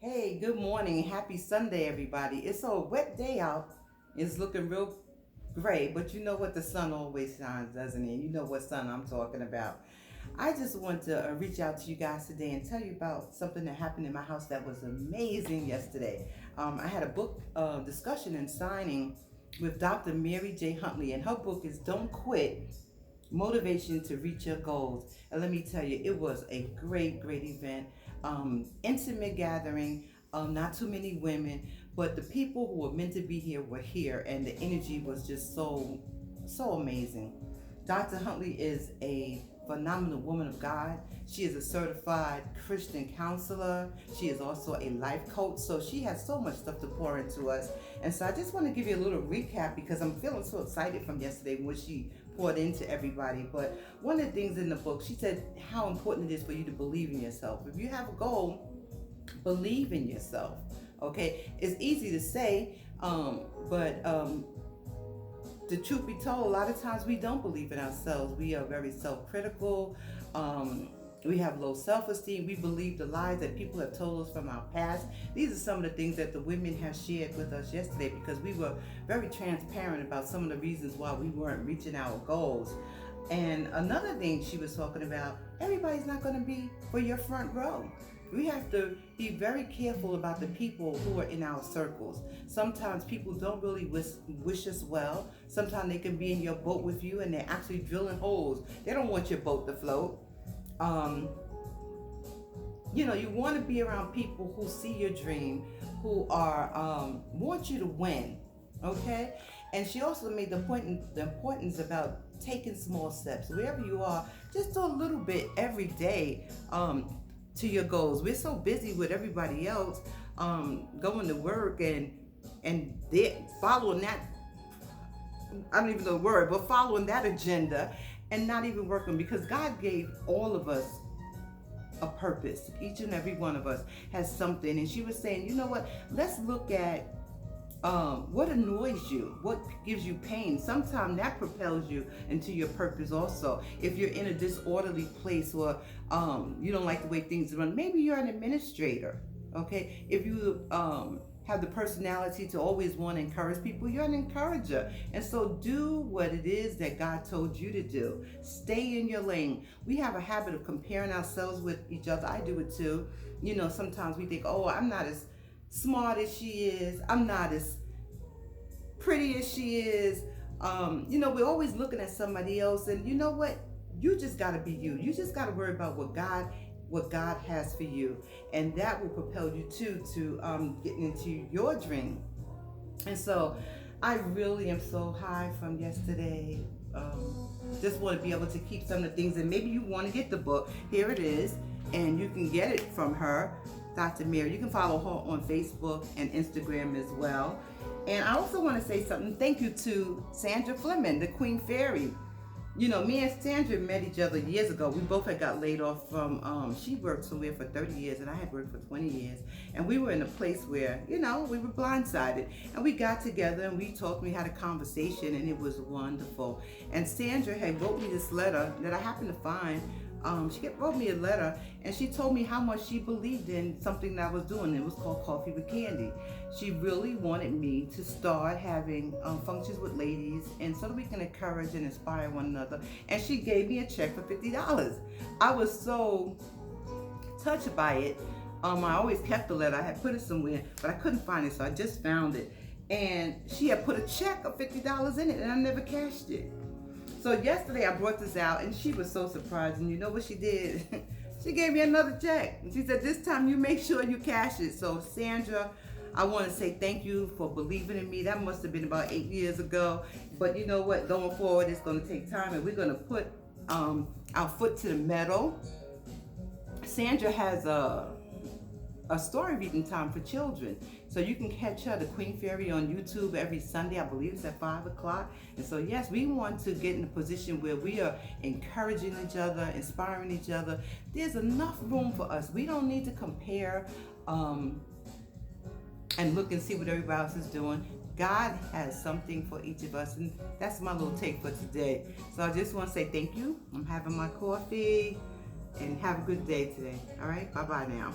Hey, good morning. Happy Sunday, everybody. It's a wet day out. It's looking real gray, but you know what? The sun always shines, doesn't it? You know what sun I'm talking about. I just want to reach out to you guys today and tell you about something that happened in my house that was amazing yesterday. I had a book discussion and signing with Dr. Mary J. Huntley, and her book is Don't Quit: Motivation to Reach Your Goals. And let me tell you, it was a great event. Intimate gathering, not too many women, but the people who were meant to be here were here, and the energy was just so amazing. Dr. Huntley is a phenomenal woman of God. She is a certified Christian counselor. She is also a life coach. So she has so much stuff to pour into us. And so I just want to give you a little recap because I'm feeling so excited from yesterday when she poured into everybody. But one of the things in the book, she said how important it is for you to believe in yourself. If you have a goal, believe in yourself. Okay, it's easy to say, but the truth be told, a lot of times we don't believe in ourselves. We are very self-critical. We have low self-esteem. We believe the lies that people have told us from our past. These are some of the things that the women have shared with us yesterday because we were very transparent about some of the reasons why we weren't reaching our goals. And another thing she was talking about, everybody's not going to be for your front row. We have to be very careful about the people who are in our circles. Sometimes people don't really wish us well. Sometimes they can be in your boat with you and they're actually drilling holes. They don't want your boat to float. You want to be around people who see your dream, who are want you to win. Okay? And she also made the importance about taking small steps. Wherever you are, just do a little bit every day. To your goals. We're so busy with everybody else going to work and they're following that, I don't even know the word, but following that agenda and not even working because God gave all of us a purpose. Each and every one of us has something. And she was saying, you know what? Let's look at what annoys you, what gives you pain. Sometimes that propels you into your purpose also. If you're in a disorderly place or you don't like the way things run, maybe you're an administrator, okay? If you have the personality to always want to encourage people, you're an encourager. And so do what it is that God told you to do. Stay in your lane. We have a habit of comparing ourselves with each other. I do it too. Sometimes we think, oh, I'm not as smart as she is. I'm not as pretty as she is. We're always looking at somebody else, and you know what? You just got to be you. You just got to worry about what God has for you, and that will propel you to getting into your dream. And so, I really am so high from yesterday. Just want to be able to keep some of the things, and maybe you want to get the book. Here it is, and you can get it from her. Dr. Mary. You can follow her on Facebook and Instagram as well. And I also want to say something. Thank you to Sandra Fleming, the Queen Fairy. Me and Sandra met each other years ago. We both had got laid off from, she worked somewhere for 30 years and I had worked for 20 years. And we were in a place where, we were blindsided. And we got together and we talked, we had a conversation and it was wonderful. And Sandra had wrote me this letter that I happened to find. She wrote me a letter and she told me how much she believed in something that I was doing. It was called Coffee with Candy. She really wanted me to start having functions with ladies and so that we can encourage and inspire one another. And she gave me a check for $50. I was so touched by it. I always kept the letter. I had put it somewhere, but I couldn't find it, so I just found it. And she had put a check of $50 in it and I never cashed it. So yesterday I brought this out and she was so surprised, and you know what she did? She gave me another check. And she said, this time you make sure you cash it. So Sandra, I want to say thank you for believing in me. That must have been about 8 years ago. But you know what? Going forward, it's going to take time and we're going to put our foot to the metal. Sandra has a story reading time for children. So you can catch her, the Queen Fairy, on YouTube every Sunday. I believe it's at 5 o'clock. And so, yes, we want to get in a position where we are encouraging each other, inspiring each other. There's enough room for us. We don't need to compare and look and see what everybody else is doing. God has something for each of us. And that's my little take for today. So I just want to say thank you. I'm having my coffee. And have a good day today. All right? Bye-bye now.